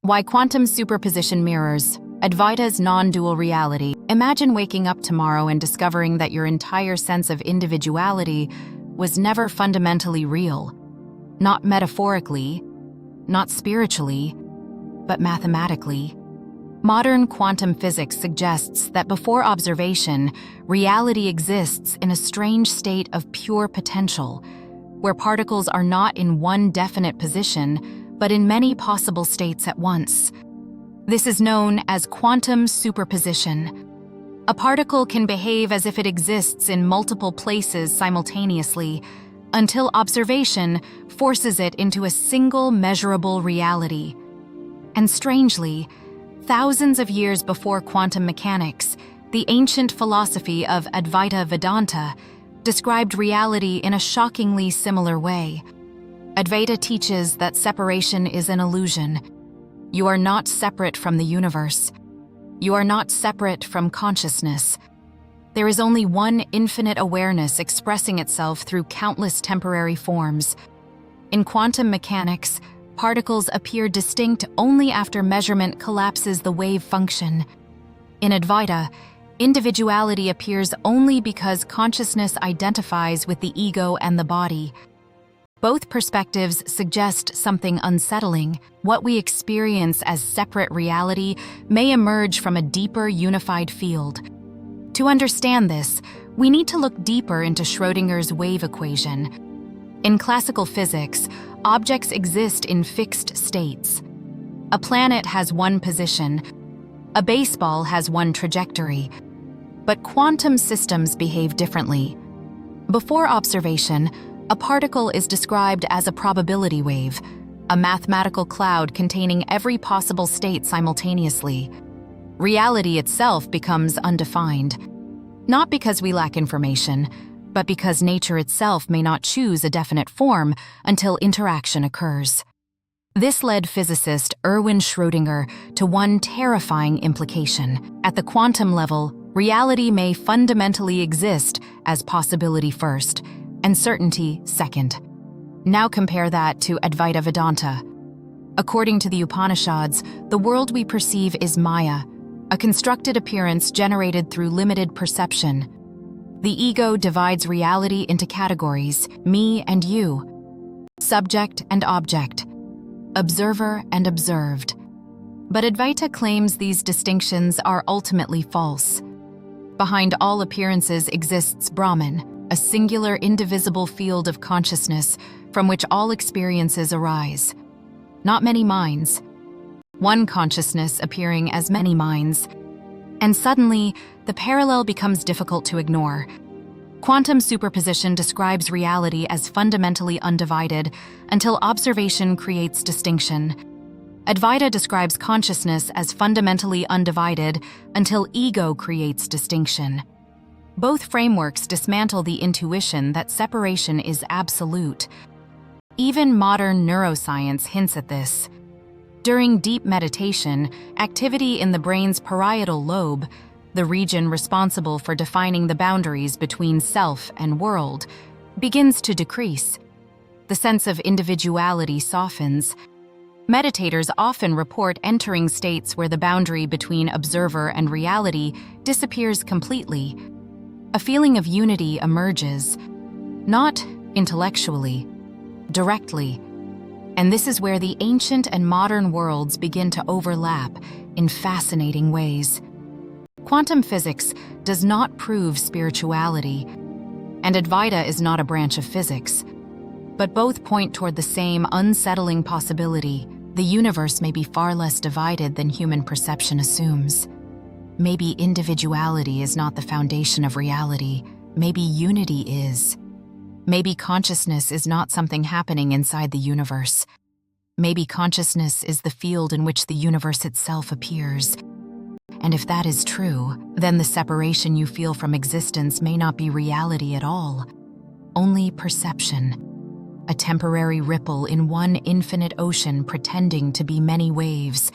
Why quantum superposition mirrors, Advaitas non-dual reality. Imagine waking up tomorrow and discovering that your entire sense of individuality was never fundamentally real. Not metaphorically, not spiritually, but mathematically. Modern quantum physics suggests that before observation, reality exists in a strange state of pure potential, where particles are not in one definite position, but in many possible states at once. This is known as quantum superposition. A particle can behave as if it exists in multiple places simultaneously, until observation forces it into a single measurable reality. And strangely, thousands of years before quantum mechanics, the ancient philosophy of Advaita Vedanta described reality in a shockingly similar way. Advaita teaches that separation is an illusion. You are not separate from the universe. You are not separate from consciousness. There is only one infinite awareness expressing itself through countless temporary forms. In quantum mechanics, particles appear distinct only after measurement collapses the wave function. In Advaita, individuality appears only because consciousness identifies with the ego and the body. Both perspectives suggest something unsettling. What we experience as separate reality may emerge from a deeper, unified field. To understand this, we need to look deeper into Schrödinger's wave equation. In classical physics, objects exist in fixed states. A planet has one position, a baseball has one trajectory, but quantum systems behave differently. Before observation, a particle is described as a probability wave, a mathematical cloud containing every possible state simultaneously. Reality itself becomes undefined, not because we lack information, but because nature itself may not choose a definite form until interaction occurs. This led physicist Erwin Schrödinger to one terrifying implication. At the quantum level, reality may fundamentally exist as possibility first, and certainty second. Now compare that to Advaita Vedanta. According to the Upanishads, the world we perceive is Maya, a constructed appearance generated through limited perception. The ego divides reality into categories, me and you, subject and object, observer and observed. But Advaita claims these distinctions are ultimately false. Behind all appearances exists Brahman, a singular, indivisible field of consciousness from which all experiences arise. Not many minds. One consciousness appearing as many minds. And suddenly, the parallel becomes difficult to ignore. Quantum superposition describes reality as fundamentally undivided until observation creates distinction. Advaita describes consciousness as fundamentally undivided until ego creates distinction. Both frameworks dismantle the intuition that separation is absolute. Even modern neuroscience hints at this. During deep meditation, activity in the brain's parietal lobe, the region responsible for defining the boundaries between self and world, begins to decrease. The sense of individuality softens. Meditators often report entering states where the boundary between observer and reality disappears completely. A feeling of unity emerges, not intellectually, directly. And this is where the ancient and modern worlds begin to overlap in fascinating ways. Quantum physics does not prove spirituality, and Advaita is not a branch of physics. But both point toward the same unsettling possibility: the universe may be far less divided than human perception assumes. Maybe individuality is not the foundation of reality. Maybe unity is. Maybe consciousness is not something happening inside the universe. Maybe consciousness is the field in which the universe itself appears. And if that is true, then the separation you feel from existence may not be reality at all. Only perception. A temporary ripple in one infinite ocean pretending to be many waves,